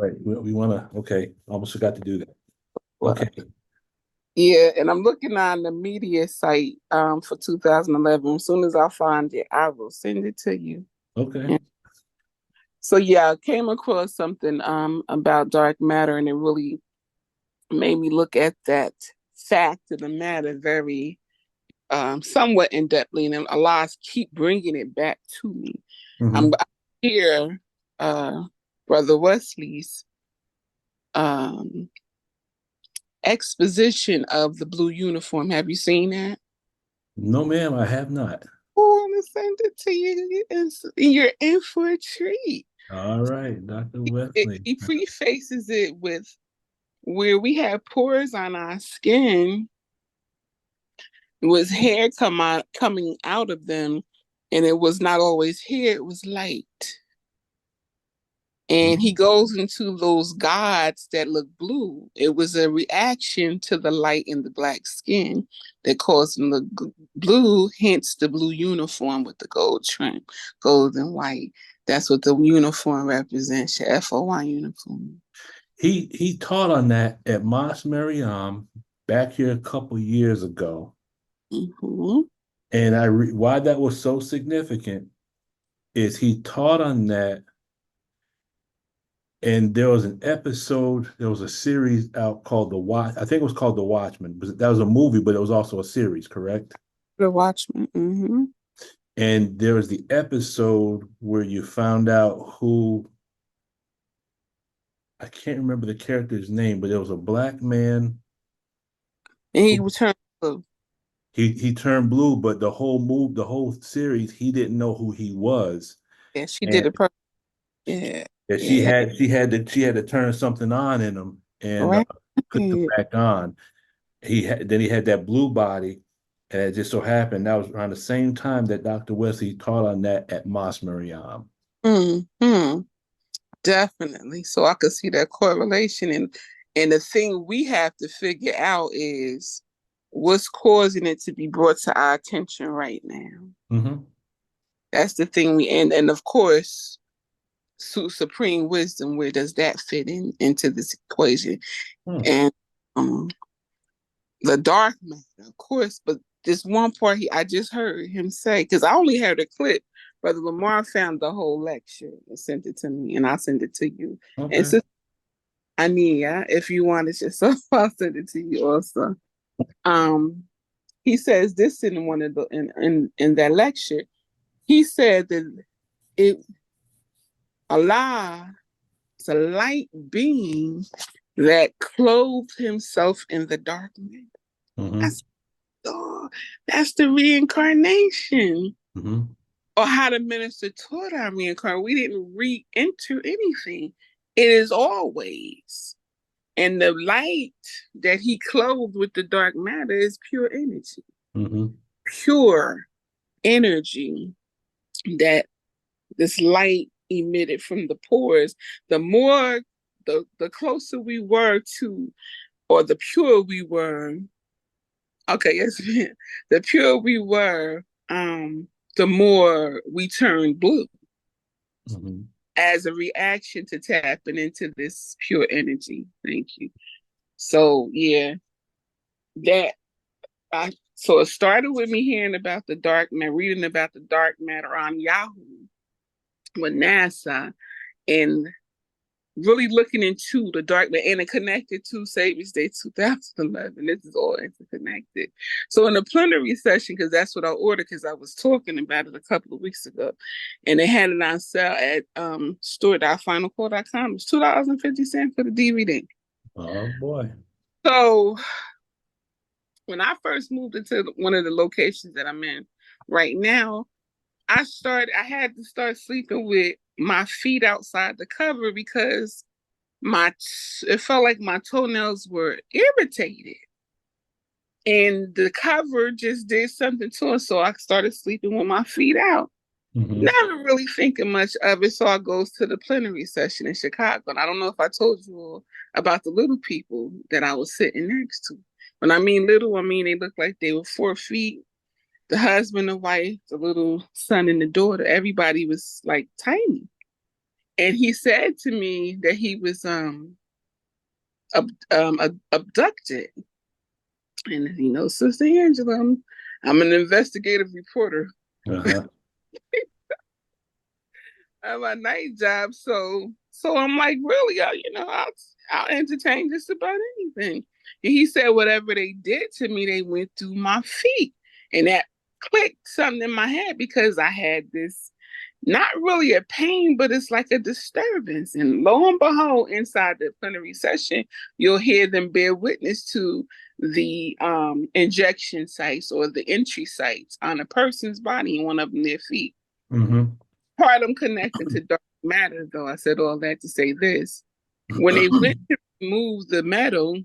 Right. We want to. Okay. Almost forgot to do that. Well, Okay. yeah, and I'm looking on the media site for 2011. As soon as I find it, I will send it to you. Okay. Yeah. So yeah, I came across something about dark matter, and it really made me look at that fact of the matter very somewhat in depthly, and Allah keep bringing it back to me. I'm Hmm. here, uh, Brother Wesley's um, exposition of the blue uniform. Have you seen that? No, ma'am, I have not. Oh, I'm gonna send it to you. You're in for a treat. All right, Dr. Wesley. He prefaces it with where we have pores on our skin, was hair coming out of them, and it was not always hair; it was light. And he goes into those gods that look blue. It was a reaction to the light in the black skin that caused them to look blue, hence the blue uniform with the gold trim, gold and white. That's what the uniform represents, your FOI uniform. He taught on that at Mas Mariam back here a couple years ago. Mm-hmm. And why that was so significant is he taught on that, and there was an episode, there was a series out called The Watch. I think it was called The Watchman. That was a movie, but it was also a series, correct? The Watchman. Mm-hmm. And there was the episode where you found out who, I can't remember the character's name, but there was a black man And he who returned blue. he turned blue, but the whole series, he didn't know who he was. Yeah, she did And it perfect. Yeah, that yeah, she had to turn something on in him and right. put them back on. Then he had that blue body, and it just so happened that was around the same time that Dr. Wesley taught on that at Mas Mariam. Mm-hmm. Definitely. So I could see that correlation. And the thing we have to figure out is what's causing it to be brought to our attention right now. Mm-hmm. That's the thing and of course, supreme wisdom, where does that fit into this equation? Hmm. And um the dark matter, of course, but this one part I just heard him say, because I only heard a clip. Brother Lamar found the whole lecture and sent it to me, and I'll send it to you. And Okay. so Ania, if you want it yourself, I'll send it to you also. Um, he says this in one of the in that lecture. He said that it Allah is a light being that clothed himself in the darkness. Mm-hmm. That's oh, that's the reincarnation. Mm-hmm. Or how the minister taught our reincarnation. We didn't re-enter anything. It is always. And the light that he clothed with the dark matter is pure energy. Mm-hmm. Pure energy that this light emitted from the pores. The more, the closer we were to, or the pure we were, okay, yes, the pure we were, the more we turned blue Mm-hmm. as a reaction to tapping into this pure energy. Thank you. So yeah, that so it started with me hearing about the dark matter, reading about the dark matter on Yahoo with NASA, and really looking into the dark matter, and it connected to Savior's Day 2011. This is all interconnected. So in the plenary session, because that's what I ordered, because I was talking about it a couple of weeks ago, and they had it on sale at store.finalcore.com. It's $2.50 for the DVD. Oh boy. So when I first moved into one of the locations that I'm in right now, I had to start sleeping with my feet outside the cover because it felt like my toenails were irritated. And the cover just did something to it. So I started sleeping with my feet out. Mm-hmm. Never really thinking much of it. So I goes to the plenary session in Chicago. And I don't know if I told you all about the little people that I was sitting next to. When I mean little, I mean they looked like they were 4 feet. The husband, the wife, the little son and the daughter, everybody was like tiny. And he said to me that he was abducted. And Sister Angela, I'm an investigative reporter Uh-huh. at my night job. So I'm like, really, I'll entertain just about anything. And he said, whatever they did to me, they went through my feet, and that clicked something in my head because I had this, not really a pain, but it's like a disturbance. And lo and behold, inside the plenary session, you'll hear them bear witness to the injection sites or the entry sites on a person's body and one of them their feet. Mm-hmm. Part of them connected to dark matter, though. I said all that to say this. When they went to remove the metal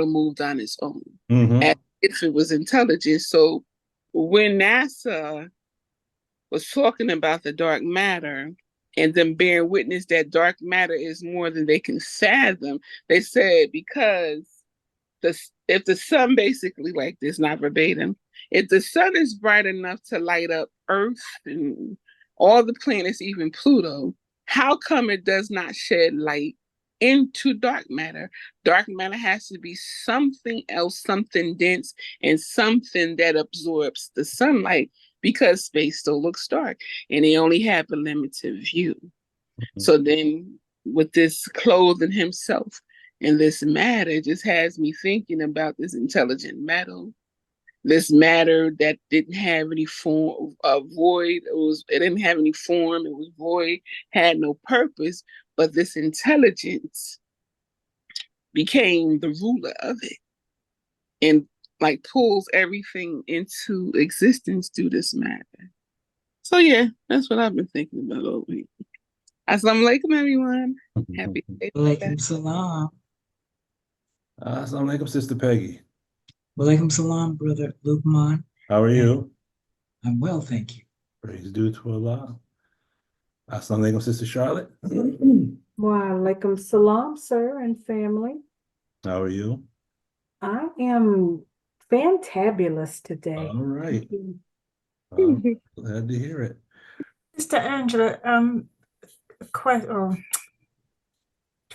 moved on its own, Mm-hmm. as if it was intelligent. So when NASA was talking about the dark matter and them bearing witness that dark matter is more than they can fathom, they said because if the sun, basically like this, not verbatim, if the sun is bright enough to light up Earth and all the planets, even Pluto, how come it does not shed light into dark matter? Dark matter has to be something else, something dense, and something that absorbs the sunlight because space still looks dark and they only have a limited view. So then, with this clothing himself and this matter, just has me thinking about this intelligent metal, this matter that didn't have any form, void. It didn't have any form. It was void, had no purpose. But this intelligence became the ruler of it, and like pulls everything into existence through this matter. So yeah, that's what I've been thinking about all week. Assalamu alaikum, everyone. Happy day. Walaikum salam. Assalamu alaikum, Sister Peggy. Walaikum salam, Brother Lukman. How are you? I'm well, thank you. Praise due to Allah. Assalamu alaikum, Sister Charlotte. Wa alaikum salam, sir and family. How are you? I am fantabulous today. All right. Mhm. Glad to hear it. Sister Angela,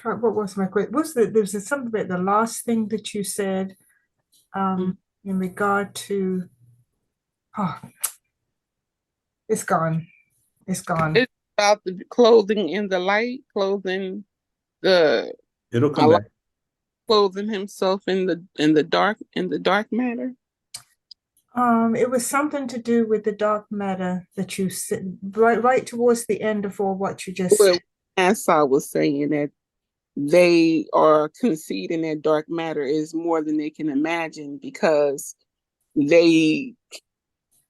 what was my question? There was something about the last thing that you said in regard to, it's gone. It's gone. It's about the clothing in the light, clothing the It'll come back. clothing himself in the dark matter. It was something to do with the dark matter that you said right towards the end of all what you just said. NASA was saying that they are conceding that dark matter is more than they can imagine because they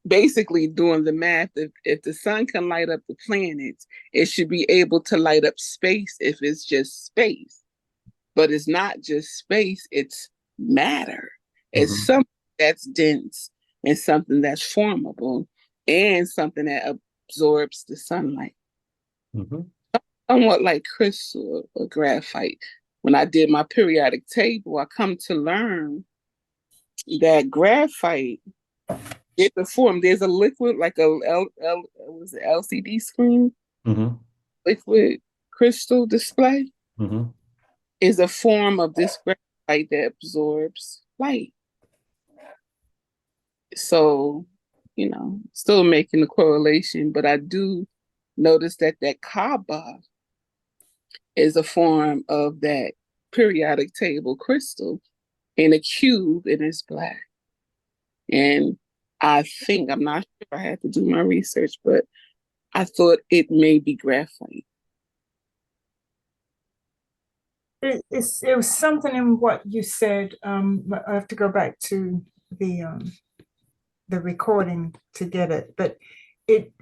basically doing the math. If the sun can light up the planets, it should be able to light up space if it's just space. But it's not just space, it's matter. It's something that's dense and something that's formable and something that absorbs the sunlight. Somewhat like crystal or graphite. When I did my periodic table, I come to learn that graphite is a form. There's a liquid like was it LCD screen, liquid crystal display is a form of this graphite that absorbs light. So, still making the correlation, but I do notice that Kaaba is a form of that periodic table crystal in a cube and it's black. And I think, I'm not sure, I had to do my research, but I thought it may be graphite. It was something in what you said. I have to go back to the recording to get it, but it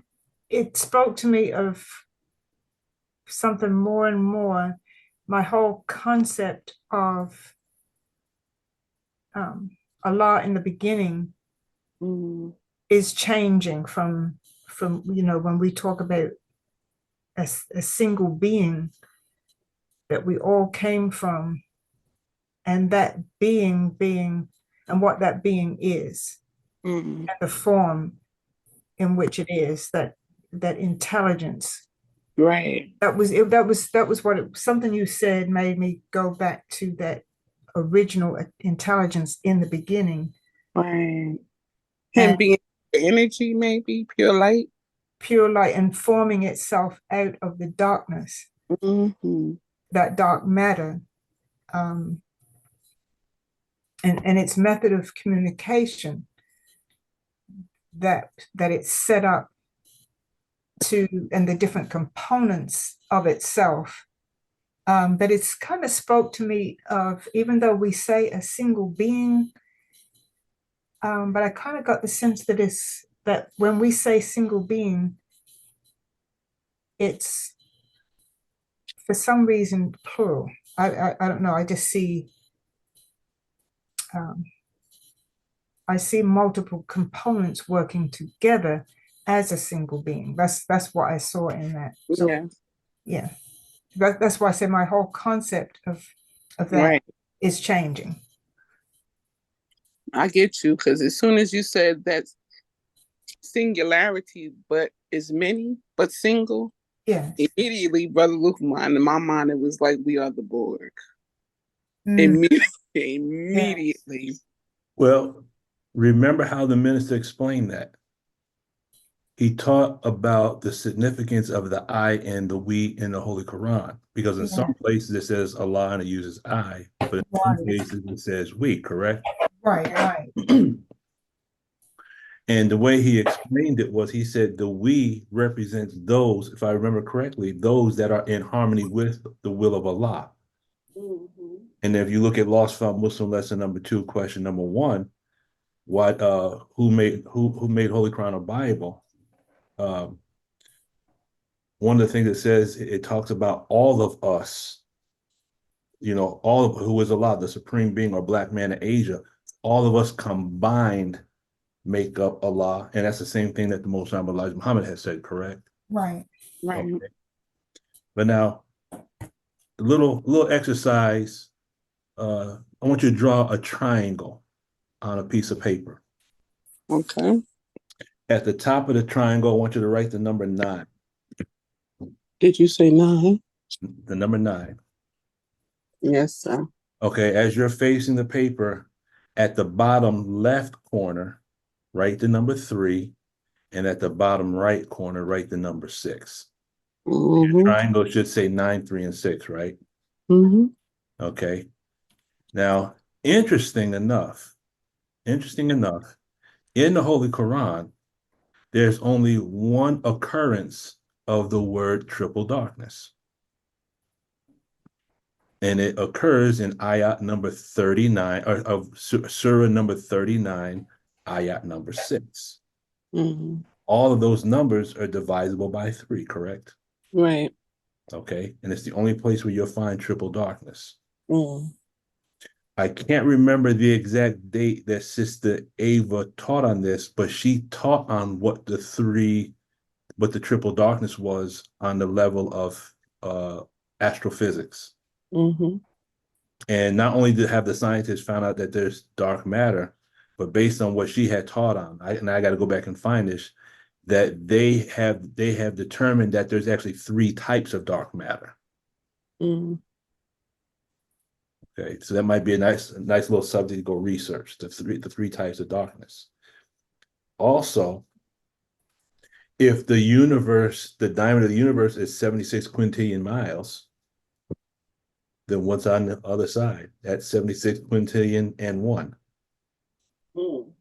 spoke to me of something more and more. My whole concept of Allah in the beginning is changing from when we talk about a single being that we all came from, and that being and what that being is, and the form in which it is, that intelligence Right. That was what something you said made me go back to that original intelligence in the beginning, Right. Him and being energy, maybe pure light. pure light and forming itself out of the darkness, Mm-hmm. that dark matter, um, and its method of communication that it's set up to, and the different components of itself. But it's kind of spoke to me of, even though we say a single being, but I kind of got the sense that that when we say single being, it's for some reason plural. I don't know. Um, I see multiple components working together as a single being. That's what I saw in that. So Yeah. yeah, that's why I say my whole concept of that Right. is changing. I get you, because as soon as you said that singularity, but is many, but single, Yeah. immediately, Brother Luke, in my mind, it was like we are the Borg. Mm, Immediately, yeah. immediately. Well, remember how the minister explained that. He taught about the significance of the I and the we in the Holy Quran, because in Yeah. some places it says Allah and it uses I, but in some Right. places it says we, correct? Right. Right. And the way he explained it was he said the we represents those, if I remember correctly, those that are in harmony with the will of Allah. Mm-hmm. And if you look at Lost Found Muslim lesson number 2, question number 1, what who made Holy Quran a Bible? Um, one of the things it says, it talks about all of us, all of who is Allah, the supreme being or black man in Asia, all of us combined make up Allah. And that's the same thing that the Most High Elijah Muhammad has said, correct? Right. Right. Okay. But now, a little exercise. I want you to draw a triangle on a piece of paper. Okay. At the top of the triangle, I want you to write the number 9. Did you say 9? The number 9. Yes, sir. Okay, as you're facing the paper, at the bottom left corner, write the number 3, and at the bottom right corner, write the number 6. Mm-hmm. Triangle should say 9, 3, and 6, right? Mm-hmm. Okay. Now, interesting enough, in the Holy Quran, there's only one occurrence of the word triple darkness. And it occurs in ayat number 39, or of surah number 39, ayat number 6. Mm-hmm. All of those numbers are divisible by 3, correct? Right. Okay. And it's the only place where you'll find triple darkness. Mm. I can't remember the exact date that Sister Ava taught on this, but she taught on what the triple darkness was on the level of astrophysics. Mm-hmm. And not only did have the scientists found out that there's dark matter, but based on what she had taught on, I got to go back and find this, that they have determined that there's actually 3 types of dark matter. Mm. Okay, so that might be a nice little subject to go research, the three types of darkness. Also, if the diameter of the universe is 76 quintillion miles, then what's on the other side? That's 76 quintillion and 1. Mm.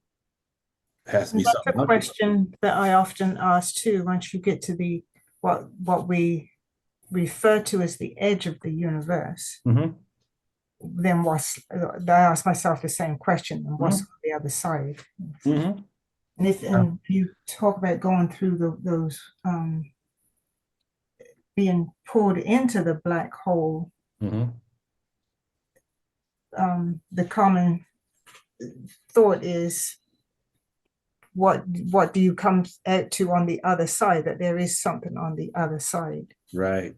Has to And be that's something a out there. question that I often ask too. Once you get to the what we refer to as the edge of the universe, Mm-hmm. then I ask myself the same question, and what's Mm-hmm. on the other side? Mm-hmm. And you talk about going through those being pulled into the black hole, Mm-hmm. the common thought is, what do you come out to on the other side? That there is something on the other side. Right.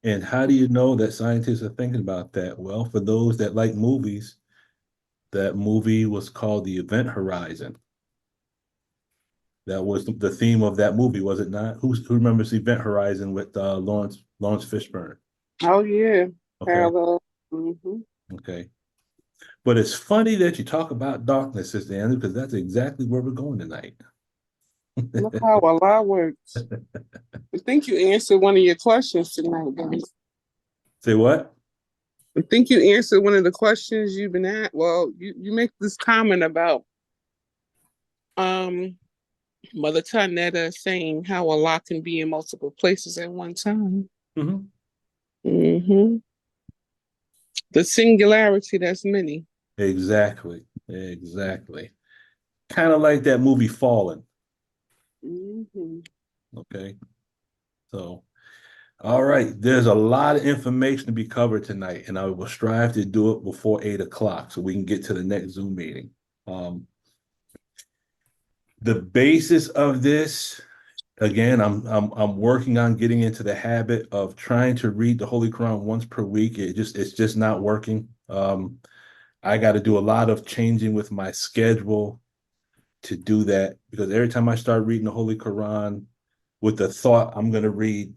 And how do you know that scientists are thinking about that? Well, for those that like movies, that movie was called The Event Horizon. That was the theme of that movie, was it not? Who remembers Event Horizon with Lawrence Fishburne? Oh yeah, Okay, parallel. Hmm. okay. But it's funny that you talk about darkness, Sister Anna, because that's exactly where we're going tonight. Look how Allah works. I think you answered one of your questions tonight, guys. Say what? I think you answered one of the questions you've been at. Well, you make this comment about um Mother Tanetta saying how Allah can be in multiple places at one time. Mm-hmm. Hmm. The singularity, that's many. Exactly. Exactly. Kind of like that movie Fallen. Hmm. Okay. So, all right. There's a lot of information to be covered tonight, and I will strive to do it before 8 o'clock so we can get to the next Zoom meeting. The basis of this, again, I'm working on getting into the habit of trying to read the Holy Quran once per week. It's just not working. I got to do a lot of changing with my schedule to do that, because every time I start reading the Holy Quran with the thought I'm going to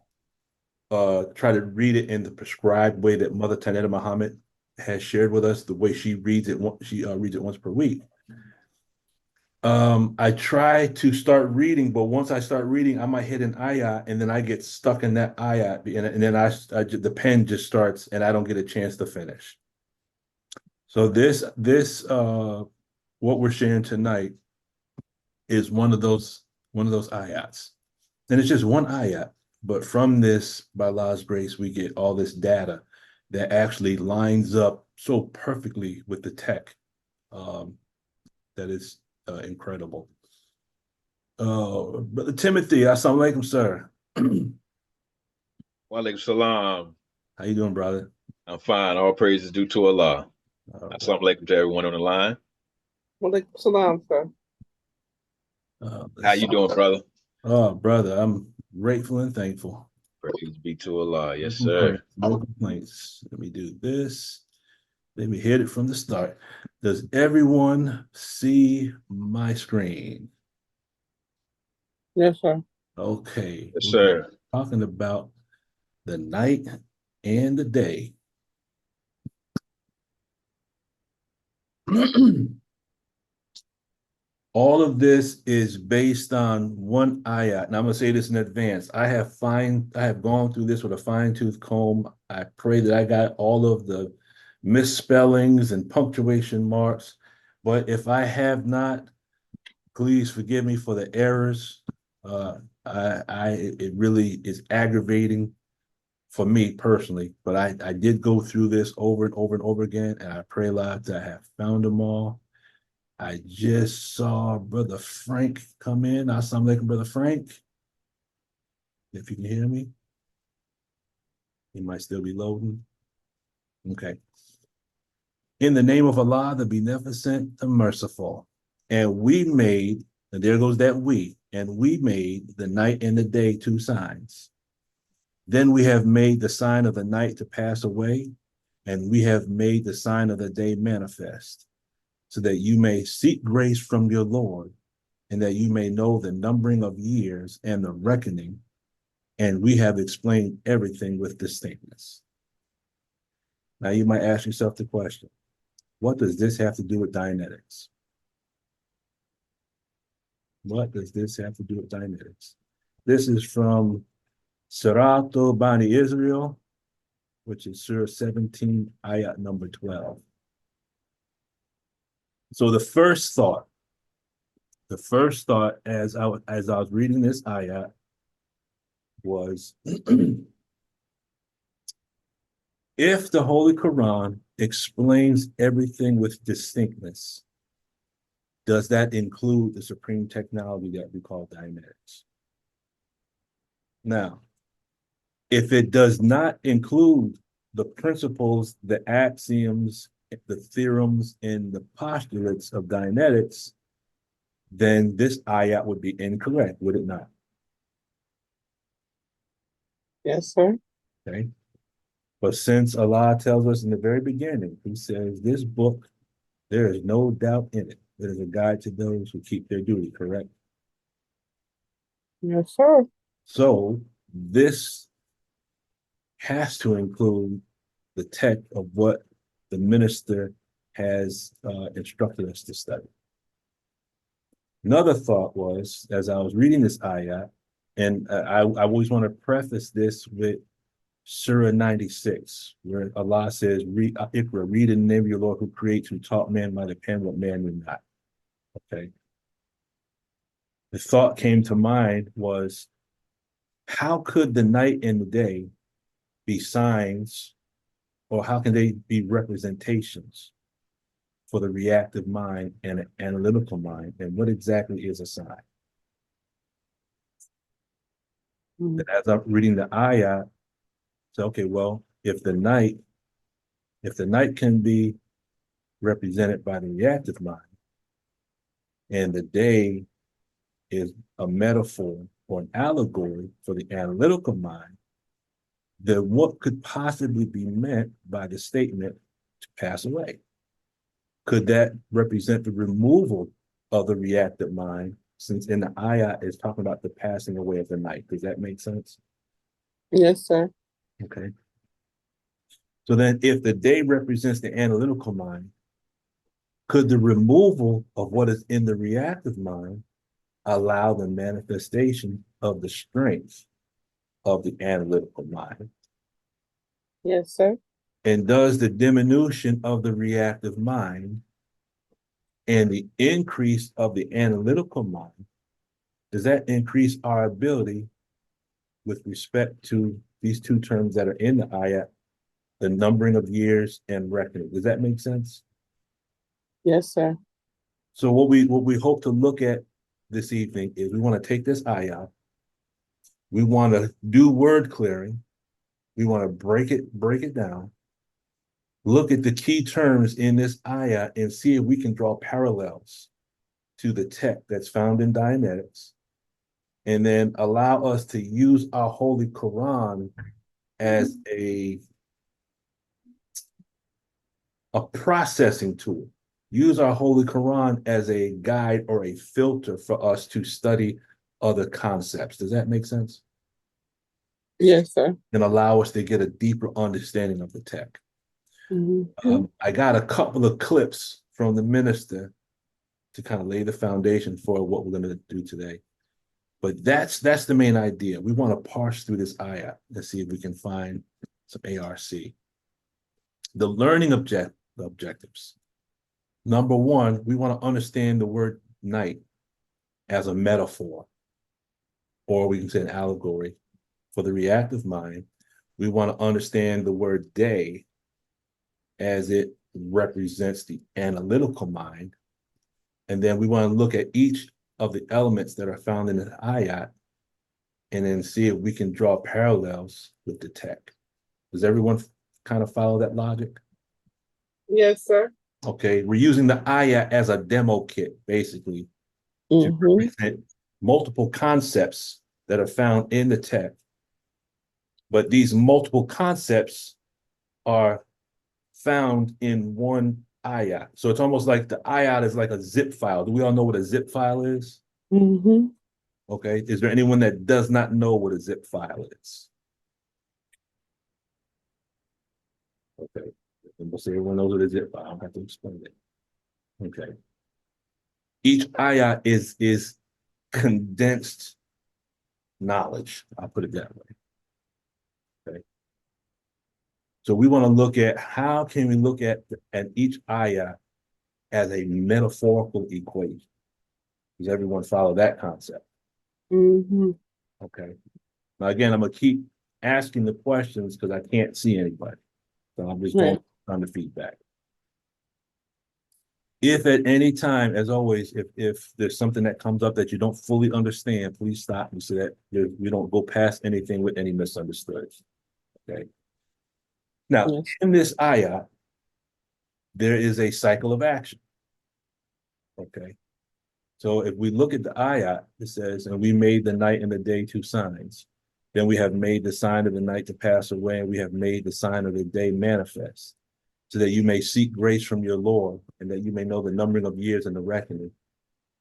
try to read it in the prescribed way that Mother Tanetta Muhammad has shared with us, the way she reads it. She reads it once per week. I try to start reading, but once I start reading, I might hit an ayat, and then I get stuck in that ayat, and then the pen just starts, and I don't get a chance to finish. So what we're sharing tonight is one of those ayats, and it's just one ayat. But from this, by Allah's grace, we get all this data that actually lines up so perfectly with the tech. That is incredible. Brother Timothy, assalamu alaikum, sir. Walaikum salam. How you doing, brother? I'm fine. All praise is due to Allah. Right. Assalamu alaikum to everyone on the line. Walaikum salam, sir. How you doing, brother? Oh, brother, I'm grateful and thankful. Praise be to Allah. Yes, No sir. complaints, no complaints. Let me do this. Let me hit it from the start. Does everyone see my screen? Yes, sir. Okay. Yes, We're sir. talking about the night and the day. All of this is based on one ayat, and I'm gonna say this in advance. I have gone through this with a fine-tooth comb. I pray that I got all of the misspellings and punctuation marks, but if I have not, please forgive me for the errors. It really is aggravating for me personally, but I did go through this over and over and over again, and I pray Allah that I have found them all. I just saw Brother Frank come in. Assalamu alaikum, Brother Frank. If you can hear me, he might still be loading. Okay. In the name of Allah, the Beneficent, the Merciful. And there goes that and we made the night and the day two signs. Then we have made the sign of the night to pass away, and we have made the sign of the day manifest, so that you may seek grace from your Lord, and that you may know the numbering of years and the reckoning, and we have explained everything with distinctness. Now you might ask yourself the question, what does this have to do with Dianetics? What does this have to do with Dianetics? This is from Sirato Bani Israel, which is Surah 17, ayat number 12. So the first thought as I was reading this ayat was, if the Holy Quran explains everything with distinctness, does that include the supreme technology that we call Dianetics? Now, if it does not include the principles, the axioms, the theorems, and the postulates of Dianetics, then this ayat would be incorrect, would it not? Yes, sir. Okay. But since Allah tells us in the very beginning, He says, this book, there is no doubt in it. It is a guide to those who keep their duty, correct? Yes, sir. So this has to include the text of what the minister has instructed us to study. Another thought was, as I was reading this ayah, and I always want to preface this with Surah 96, where Allah says, Iqra, read in the name of your Lord who creates, who taught man by the pen what man knew not. Okay. The thought came to mind was, how could the night and the day be signs, or how can they be representations for the reactive mind and an analytical mind? And what exactly is a sign? Mhm. As I'm reading the ayah, so okay, well, if the night can be represented by the reactive mind, and the day is a metaphor or an allegory for the analytical mind, then what could possibly be meant by the statement to pass away? Could that represent the removal of the reactive mind, since in the ayah is talking about the passing away of the night? Does that make sense? Yes, sir. Okay. So then if the day represents the analytical mind, could the removal of what is in the reactive mind allow the manifestation of the strength of the analytical mind? Yes, sir. And does the diminution of the reactive mind and the increase of the analytical mind, does that increase our ability with respect to these two terms that are in the ayat, the numbering of years and reckoning? Does that make sense? Yes, sir. So what we hope to look at this evening is we want to take this ayat, we want to do word clearing, we want to break it down, look at the key terms in this ayat and see if we can draw parallels to the text that's found in Dianetics, and then allow us to use our Holy Quran as a processing tool. Use our Holy Quran as a guide or a filter for us to study other concepts. Does that make sense? Yes, sir. And allow us to get a deeper understanding of the text. I got a couple of clips from the minister to kind of lay the foundation for what we're going to do today. But that's the main idea. We want to parse through this ayah and see if we can find some ARC. The learning objectives. Number one, we want to understand the word night as a metaphor, or we can say an allegory for the reactive mind. We want to understand the word day as it represents the analytical mind. And then we want to look at each of the elements that are found in the ayat and then see if we can draw parallels with the text. Does everyone kind of follow that logic? Yes, sir. Okay, we're using the ayat as a demo kit, basically, to represent multiple concepts that are found in the text. But these multiple concepts are found in one ayat. So it's almost like the ayat is like a zip file. Do we all know what a zip file is? Mm-hmm. Okay. Is there anyone that does not know what a zip file is? Okay. And we'll say everyone knows what a zip file. I don't have to explain it. Okay. Each ayat is condensed knowledge. I'll put it that way. Okay. So we want to look at how can we look at each ayah as a metaphorical equation. Does everyone follow that concept? Mm-hmm. Okay. Now again, I'm gonna keep asking the questions because I can't see anybody. So I'm just going on the feedback. If at any time, as always, if there's something that comes up that you don't fully understand, please stop me so that we don't go past anything with any misunderstandings. Okay. Now, Yes. in this ayah, there is a cycle of action. Okay. So if we look at the ayah, it says, and we made the night and the day two signs. Then we have made the sign of the night to pass away, and we have made the sign of the day manifest, so that you may seek grace from your Lord, and that you may know the numbering of years and the reckoning.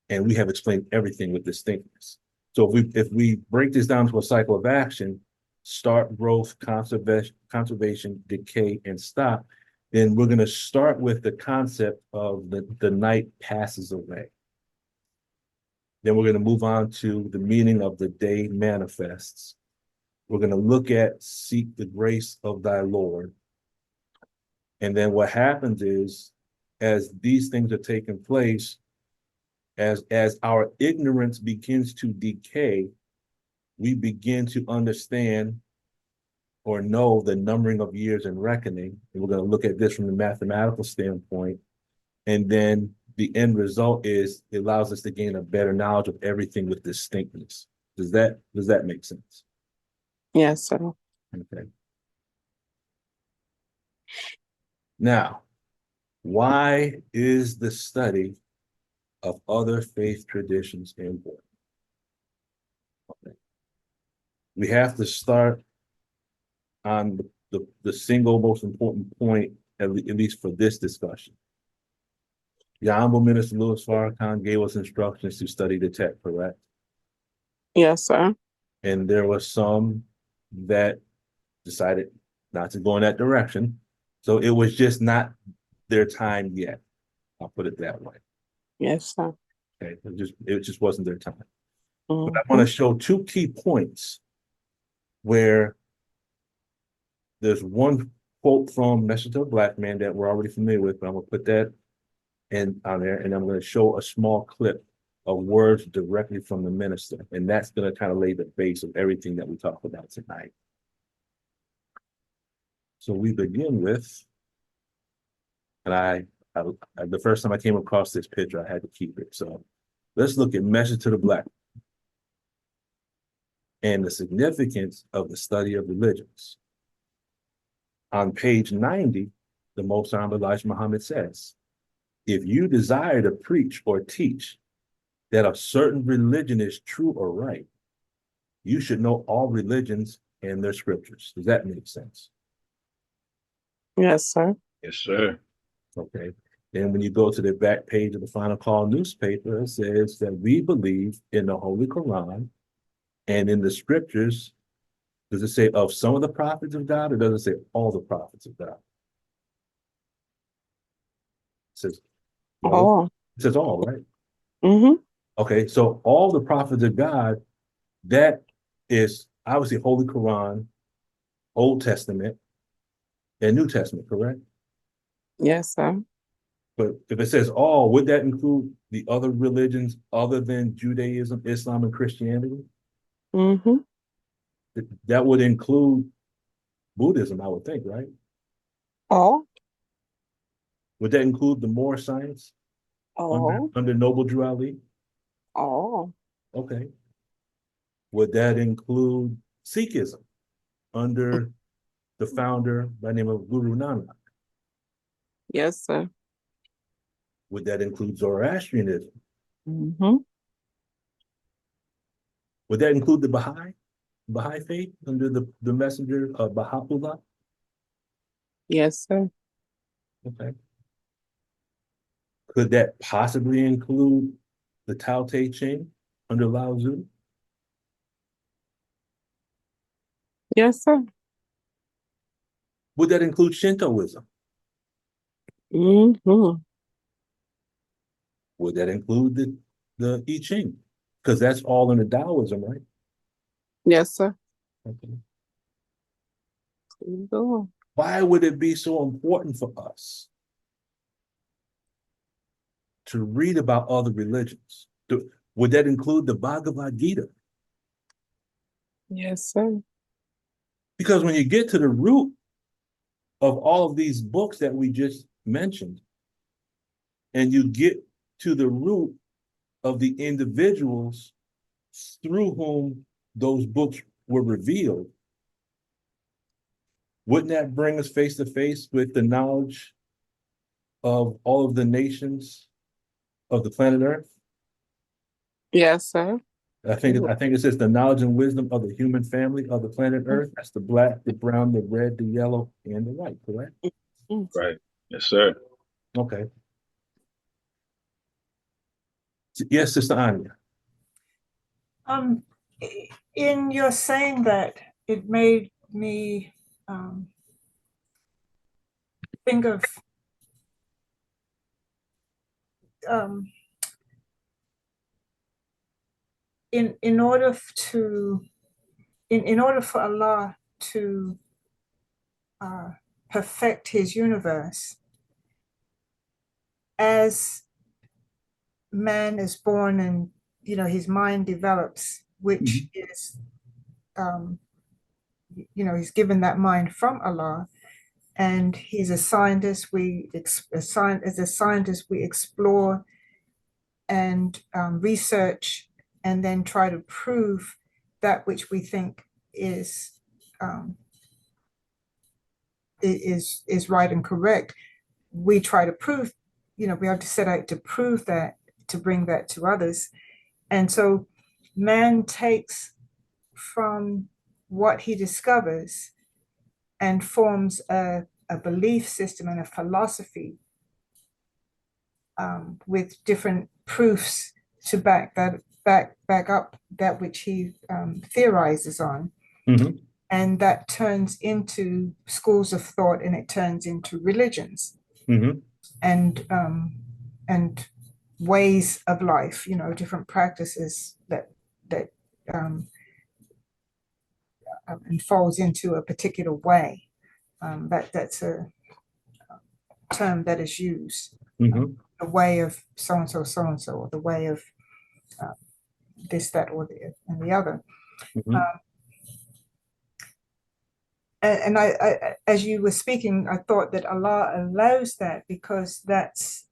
And we have explained everything with distinctness. So if we break this down to a cycle of action, start, growth, conservation, decay, and stop, then we're going to start with the concept of the night passes away. Then we're going to move on to the meaning of the day manifests. We're going to look at seek the grace of thy Lord. And then what happens is, as these things are taking place, as our ignorance begins to decay, we begin to understand or know the numbering of years and reckoning. And we're going to look at this from the mathematical standpoint. And then the end result is it allows us to gain a better knowledge of everything with distinctness. Does that make sense? Yes, sir. Okay. Now, why is the study of other faith traditions important? Okay. We have to start on the single most important point, at least for this discussion. The Honorable Minister Louis Farrakhan gave us instructions to study the text, correct? Yes, sir. And there were some that decided not to go in that direction. So it was just not their time yet. I'll put it that way. Yes, sir. Okay, it just wasn't their time. But I Mhm. want to show two key points where there's one quote from Message to a Black Man that we're already familiar with, but I'm gonna put that on there, and I'm gonna show a small clip of words directly from the minister, and that's gonna kind of lay the base of everything that we talk about tonight. So we begin with, and I the first time I came across this picture, I had to keep it. So let's look at Message to the Black and the significance of the study of religions. On page 90, the Most Honorable Elijah Muhammad says, if you desire to preach or teach that a certain religion is true or right, you should know all religions and their scriptures. Does that make sense? Yes, sir. Yes, sir. Okay. Then when you go to the back page of the Final Call newspaper, it says that we believe in the Holy Quran and in the scriptures. Does it say of some of the prophets of God, or does it say all the prophets of God? It says, no, Oh. it says all, right? Mm-hmm. Okay, so all the prophets of God, that is obviously Holy Quran, Old Testament, and New Testament, correct? Yes, sir. But if it says all, would that include the other religions other than Judaism, Islam, and Christianity? Mm-hmm. That would include Buddhism, I would think, right? Oh. Would that include the Moorish science Oh. under Noble Drew Ali? Oh. Okay. Would that include Sikhism under the founder by the name of Guru Nanak? Yes, sir. Would that include Zoroastrianism? Mm-hmm. Would that include the Baha'i faith under the messenger of Baha'u'llah? Yes, sir. Okay. Could that possibly include the Tao Te Ching under Lao Tzu? Yes, sir. Would that include Shintoism? Mm-hmm. Would that include the I Ching? Because that's all in the Taoism, right? Yes, sir. Okay. Keep going. Why would it be so important for us to read about other religions? Would that include the Bhagavad Gita? Yes, sir. Because when you get to the root of all of these books that we just mentioned, and you get to the root of the individuals through whom those books were revealed, wouldn't that bring us face to face with the knowledge of all of the nations of the planet Earth? Yes, sir. I think it says the knowledge and wisdom of the human family of the planet Earth. That's the black, the brown, the red, the yellow, and the white, correct? Mm-hmm. Right. Yes, sir. Okay. Yes, Sister Anya. In your saying that, it made me think of in order to in order for Allah to perfect his universe, as man is born and his mind develops, which is he's given that mind from Allah, and he's a scientist. As a scientist, we explore and research, and then try to prove that which we think is right and correct. We try to prove, we have to set out to prove that, to bring that to others. And so man takes from what he discovers and forms a belief system and a philosophy with different proofs to back up that which he theorizes on. And that turns into schools of thought, and it turns into religions and ways of life, different practices that and falls into a particular way. That's a term that is used. The way of so and so, or the way of this, that, or and the other. And I, as you were speaking, I thought that Allah allows that because that's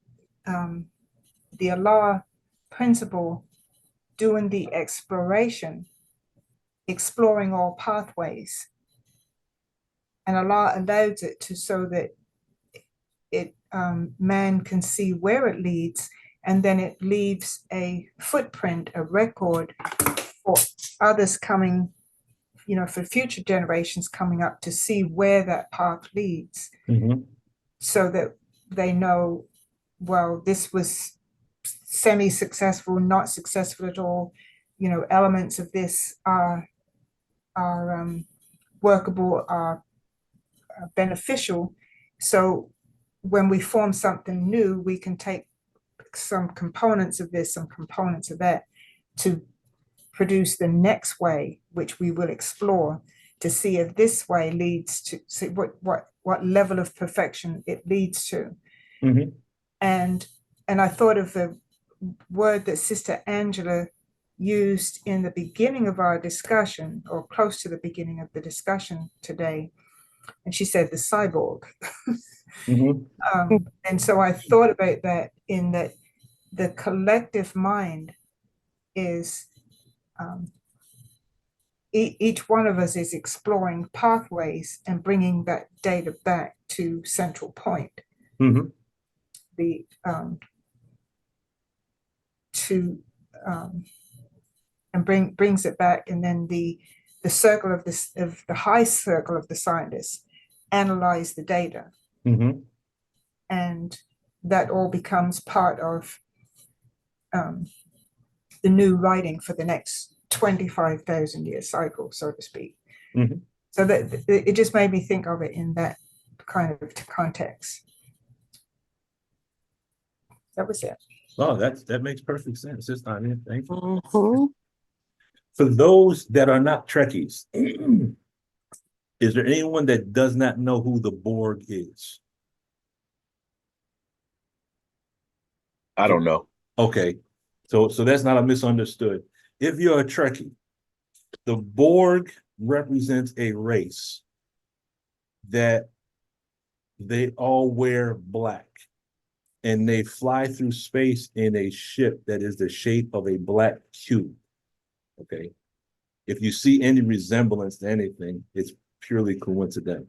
the Allah principle, doing the exploration, exploring all pathways. And Allah allows it to, so that it man can see where it leads, and then it leaves a footprint, a record for others coming, for future generations coming up to see where that path leads, so that they know, well, this was semi-successful, not successful at all. Elements of this are workable, are beneficial. So when we form something new, we can take some components of this, some components of that, to produce the next way, which we will explore to see if this way leads to, see what level of perfection it leads to. And I thought of the word that Sister Angela used in the beginning of our discussion, or close to the beginning of the discussion today, and she said the cyborg. And so I thought about that, in that the collective mind is, each one of us is exploring pathways and bringing that data back to central point. The and brings it back, and then the circle of this, of the high circle of the scientists, analyze the data, and that all becomes part of the new writing for the next 25,000 year cycle, so to speak. So that it just made me think of it in that kind of context. That was it. Oh, that makes perfect sense. It's not in. Thank you. For those that are not Trekkies, is there anyone that does not know who the Borg is? I don't know. Okay, so that's not a misunderstood. If you're a Trekkie, the Borg represents a race that they all wear black, and they fly through space in a ship that is the shape of a black cube. Okay, if you see any resemblance to anything, it's purely coincidental.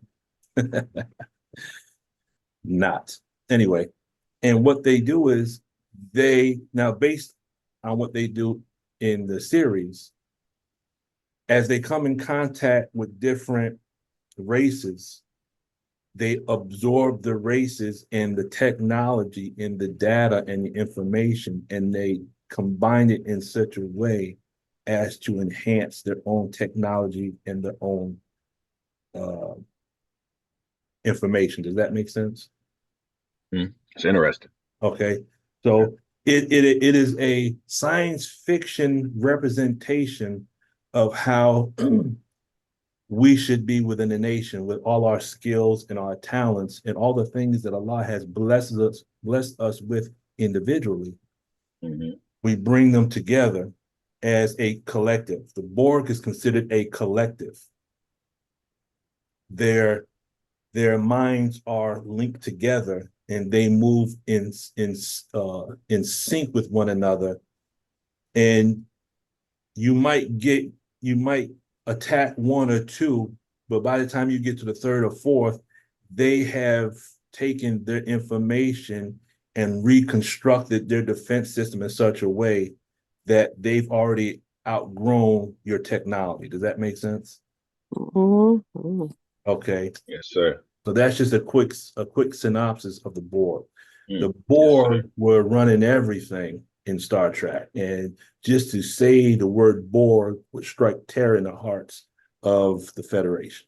Not. Anyway, and what they do is now based on what they do in the series, as they come in contact with different races, they absorb the races and the technology and the data and the information, and they combine it in such a way as to enhance their own technology and their own information. Does that make sense? It's interesting. Okay, so it is a science fiction representation of how we should be within the nation with all our skills and our talents and all the things that Allah has blessed us with individually. We bring them together as a collective. The Borg is considered a collective. Their minds are linked together and they move in sync with one another. And you might attack one or two, but by the time you get to the third or fourth, they have taken their information and reconstructed their defense system in such a way that they've already outgrown your technology. Does that make sense? Okay. Yes, sir. So that's just a quick synopsis of the Borg. The Yes, Borg were running everything in Star Trek, and just to say the word Borg would strike terror in the hearts of the Federation.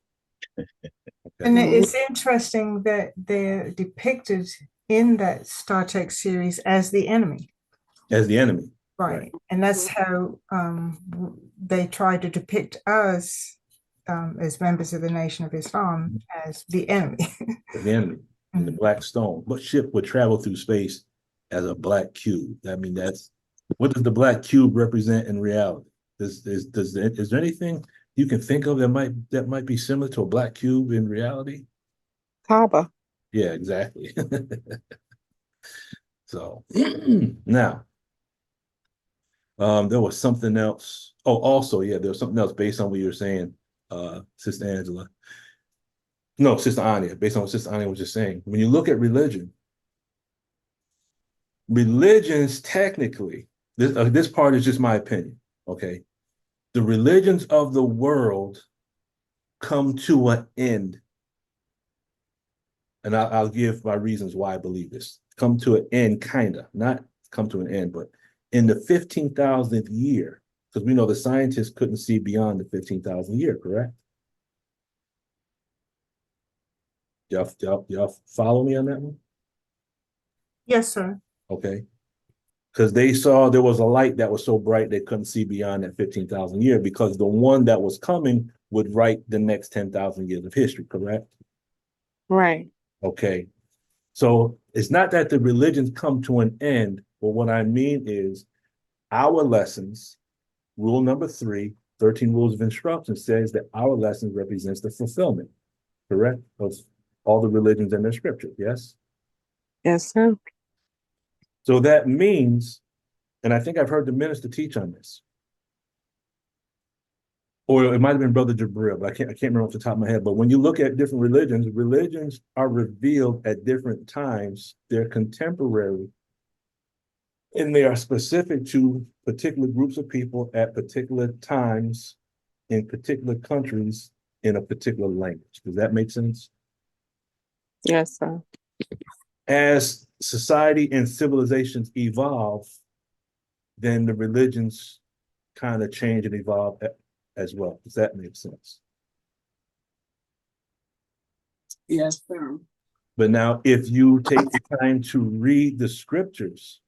And it's interesting that they're depicted in that Star Trek series as the enemy. As the enemy. Right. And that's how they try to depict us as members of the Nation of Islam as the enemy. The enemy. And the Black Stone. What ship would travel through space as a black cube? I mean, what does the black cube represent in reality? Is there anything you can think of that might be similar to a black cube in reality? Kaaba. Yeah, exactly. So now, there was something else. Oh, also, yeah, there was something else based on what you were saying, Sister Angela. No, Sister Anya, based on what Sister Anya was just saying. When you look at religions technically, this part is just my opinion, okay? The religions of the world come to an end. And I'll give my reasons why I believe this. Come to an end, kind of. Not come to an end, but in the 15,000th year, because we know the scientists couldn't see beyond the 15,000th year, correct? Y'all follow me on that one? Yes, sir. Okay. Because they saw there was a light that was so bright they couldn't see beyond that 15,000 year, because the one that was coming would write the next 10,000 years of history, correct? Right. Okay. So it's not that the religions come to an end, but what I mean is our lessons, rule number 3, 13 rules of instruction, says that our lessons represents the fulfillment, correct? Of all the religions in their scripture, yes? Yes, sir. So that means, and I think I've heard the minister teach on this, or it might have been Brother Jabril, but I can't remember off the top of my head. But when you look at different religions are revealed at different times. They're contemporary, and they are specific to particular groups of people at particular times in particular countries in a particular language. Does that make sense? Yes, sir. As society and civilizations evolve, then the religions kind of change and evolve as well. Does that make sense? Yes, sir. But now, if you take the time to read the scriptures,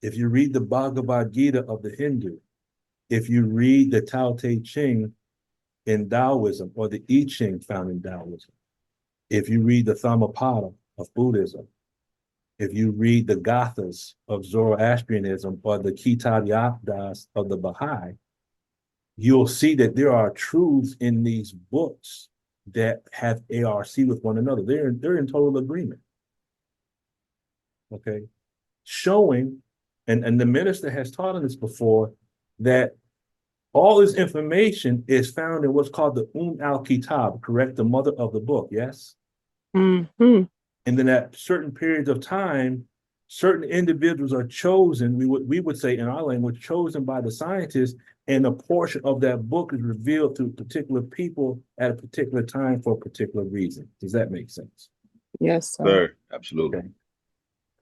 if you read the Bhagavad Gita of the Hindu, if you read the Tao Te Ching in Taoism, or the I Ching found in Taoism, if you read the Dhammapada of Buddhism, if you read the Gathas of Zoroastrianism, or the Kitab Yaqdas of the Baha'i, you'll see that there are truths in these books that have ARC with one another. They're in total agreement. Okay. Showing, and the minister has taught us this before, that all this information is found in what's called the al-Kitab, correct? The mother of the book, yes? Mm-hmm. And then at certain periods of time, certain individuals are chosen, we would say in our language, chosen by the scientists, and a portion of that book is revealed to particular people at a particular time for a particular reason. Does that make sense? Yes, sir. Sir, absolutely. Okay.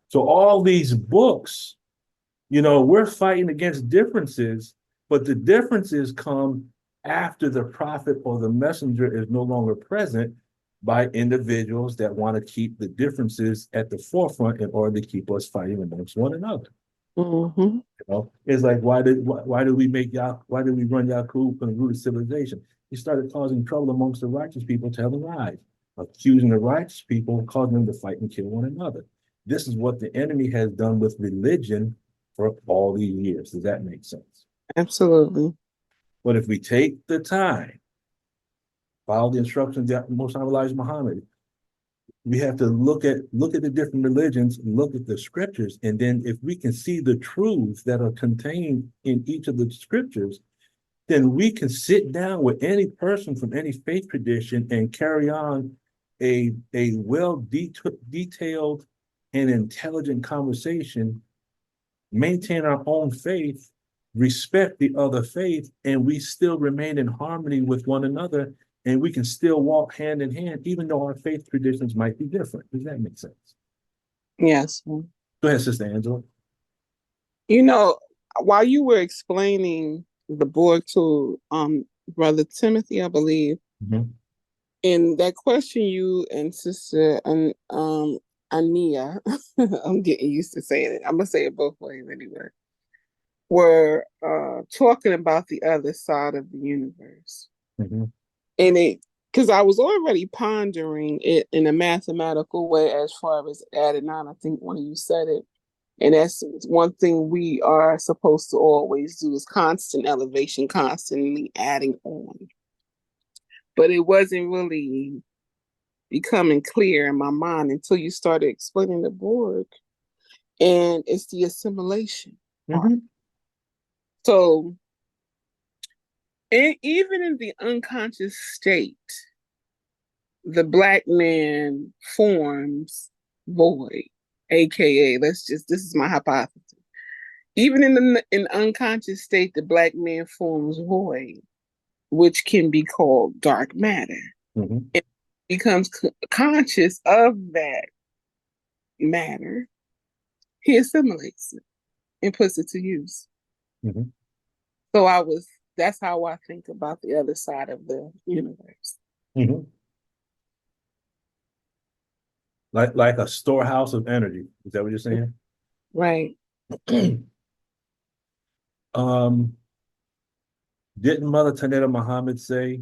So all these books, we're fighting against differences, But the differences come after the prophet or the messenger is no longer present by individuals that want to keep the differences at the forefront in order to keep us fighting amongst one another. Mm-hmm. You know, it's like why did we run Yakub from the root of civilization? He started causing trouble amongst the righteous people, telling lies, accusing the righteous people, causing them to fight and kill one another. This is what the enemy has done with religion for all these years. Does that make sense? Absolutely. But if we take the time, follow the instructions that Most High Elijah Muhammad, we have to look at the different religions, look at the scriptures, and then if we can see the truths that are contained in each of the scriptures, then we can sit down with any person from any faith tradition and carry on a detailed and intelligent conversation, maintain our own faith, respect the other faith, and we still remain in harmony with one another, and we can still walk hand in hand, even though our faith traditions might be different. Does that make sense? Yes. Go ahead, Sister Angela. You know, while you were explaining the board to Brother Timothy, I believe, Mhm. in that question you and Sister Ania, I'm getting used to saying it. I'm gonna say it both ways anyway. Were talking about the other side of the universe. Mhm. And it, because I was already pondering it in a mathematical way as far as adding on. I think one of you said it. And that's one thing we are supposed to always do is constant elevation, constantly adding on. But it wasn't really becoming clear in my mind until you started explaining the Borg. And it's the assimilation. Mhm. So, and even in the unconscious state, the black man forms void, aka this is my hypothesis. Even in the unconscious state, the black man forms void, which can be called dark matter. Mhm. It becomes conscious of that matter, he assimilates it and puts it to use. Mhm. So that's how I think about the other side of the universe. Mhm. Like a storehouse of energy. Is that what you're saying? Right. um, didn't Mother Tanetta Muhammad say,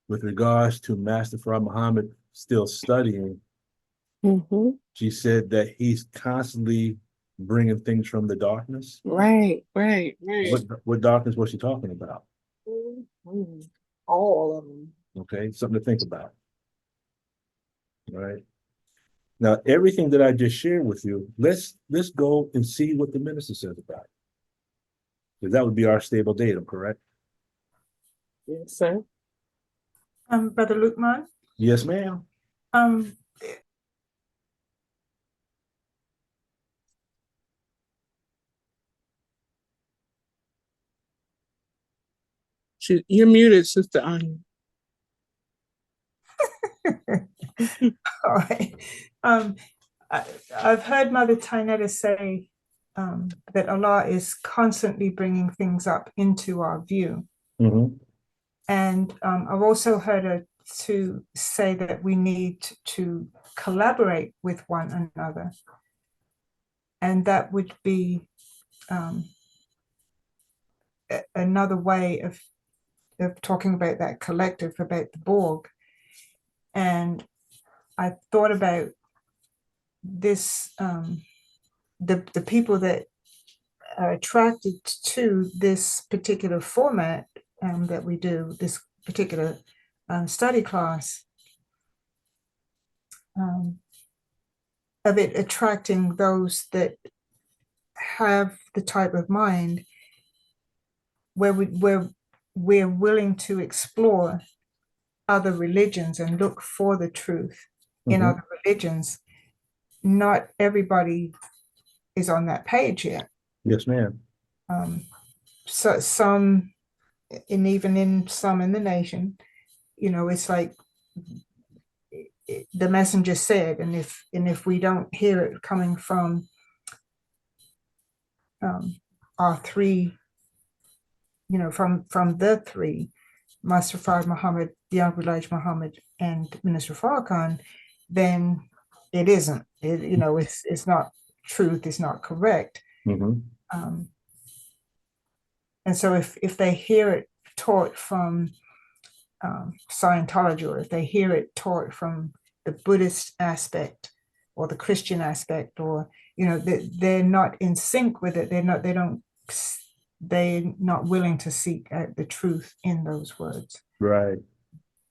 with regards to Master Farad Muhammad still studying, Mm-hmm. she said that he's constantly bringing things from the darkness? Right. What darkness was she talking about? Mm-hmm. All of them. Okay, something to think about. All right. Now, everything that I just shared with you, let's go and see what the minister says about it. Because that would be our stable datum, correct? Yes, sir. Brother Lukman, Yes, ma'am. um, You're muted, Sister Anya. all right. I've heard Mother Tainetta say that Allah is constantly bringing things up into our view. Mm-hmm. And I've also heard her to say that we need to collaborate with one another. And that would be another way of talking about that collective, about the Borg. And I thought about this, the people that are attracted to this particular format that we do, this particular study class, of it attracting those that have the type of mind where we're willing to explore other religions and look for the truth in Mm-hmm. other religions. Not everybody is on that page yet. Yes, ma'am. So some, and even in some in the nation, it's like the messenger said, and if we don't hear it coming from our three from the three, Master Fard Muhammad, the Honorable Elijah Muhammad, and Minister Farrakhan, then it isn't. It's not truth. It's not correct. Mm-hmm. And so if they hear it taught from Scientology, or if they hear it taught from the Buddhist aspect or the Christian aspect, or they're not in sync with it. They're not willing to seek out the truth in those words. Right.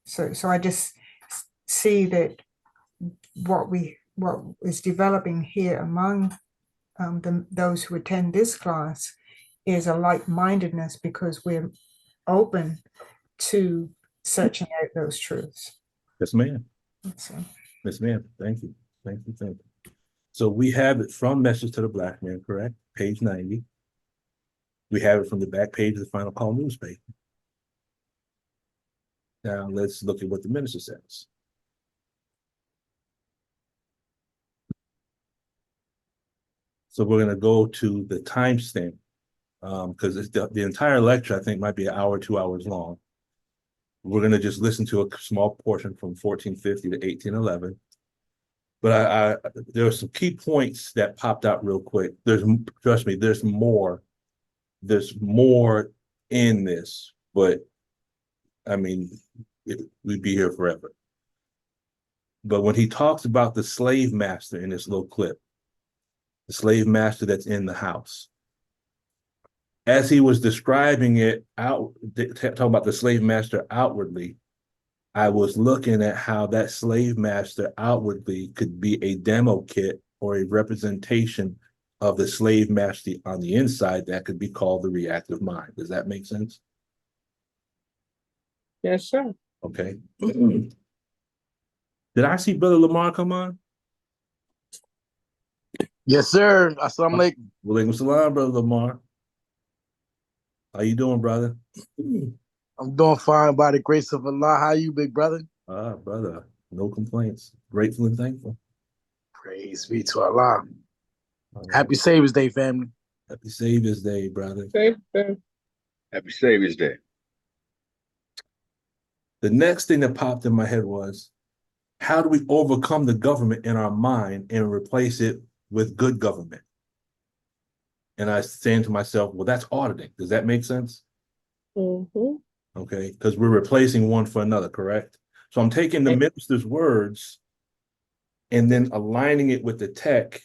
So I just see that what is developing here among those who attend this class is a like-mindedness, because we're open to searching out those truths. Yes, ma'am. So, Yes, ma'am. Thank you. Thank you. Thank you. So we have it from Message to the Black Man, correct? Page 90. We have it from the back page of the Final Call newspaper. Now let's look at what the minister says. So we're going to go to the timestamp, because the entire lecture, I think, might be an hour, 2 hours long. We're going to just listen to a small portion from 1450 to 1811. But there are some key points that popped out real quick. Trust me, there's more. There's more in this, but I mean, we'd be here forever. But when he talks about the slave master in this little clip, the slave master that's in the house, as he was describing it out, talking about the slave master outwardly, I was looking at how that slave master outwardly could be a demo kit or a representation of the slave master on the inside that could be called the reactive mind. Does that make sense? Yes, sir. Okay. Did I see Brother Lamar come on? Yes, sir. Assalamu alaikum. Walaikum salam, Brother Lamar. How you doing, brother? I'm doing fine by the grace of Allah. How you, big brother? Brother, no complaints. Grateful and thankful. Praise be to Allah. All right. Happy Savior's Day, family. Happy Savior's Day, brother. Happy Savior's Day. The next thing that popped in my head was, how do we overcome the government in our mind and replace it with good government? And I was saying to myself, well, that's auditing. Does that make sense? Mm-hmm. Okay, because we're replacing one for another, correct? So I'm taking the minister's words and then aligning it with the tech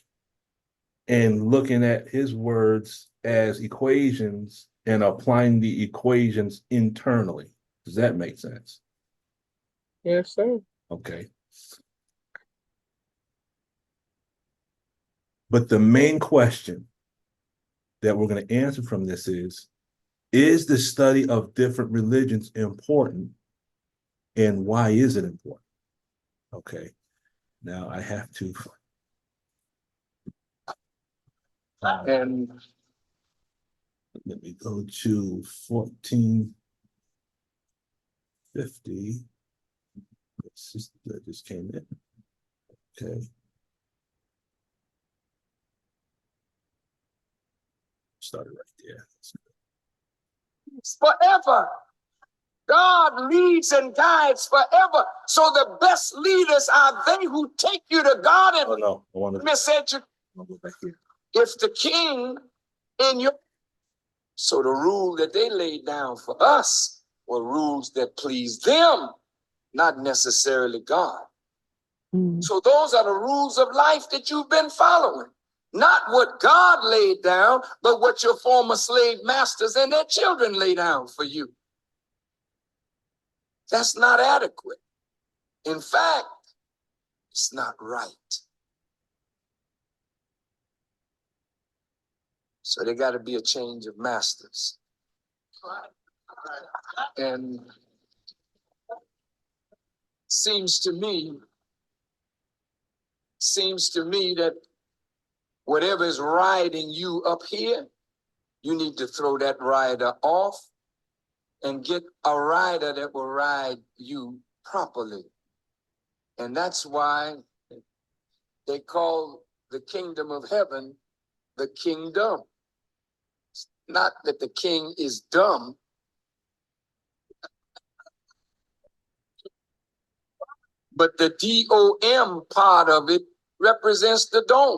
and looking at his words as equations and applying the equations internally. Does that make sense? Yes, sir. Okay. But the main question that we're going to answer from this is the study of different religions important, and why is it important? Okay. Now I have to. And Let me go to 1450. That just came in. Okay. Started right there. Forever. God leads and guides forever. So the best leaders are they who take you to God and Oh no, I want to miseducate. go back here. If the king in your, so the rule that they laid down for us were rules that pleased them, not necessarily God. So those are the rules of life that you've been following. Not what God laid down, but what your former slave masters and their children lay down for you. That's not adequate. In fact, it's not right. So there got to be a change of masters. And seems to me that whatever is riding you up here, you need to throw that rider off and get a rider that will ride you properly. And that's why they call the kingdom of heaven the kingdom. Not that the king is dumb, but the DOM part of it represents the dome.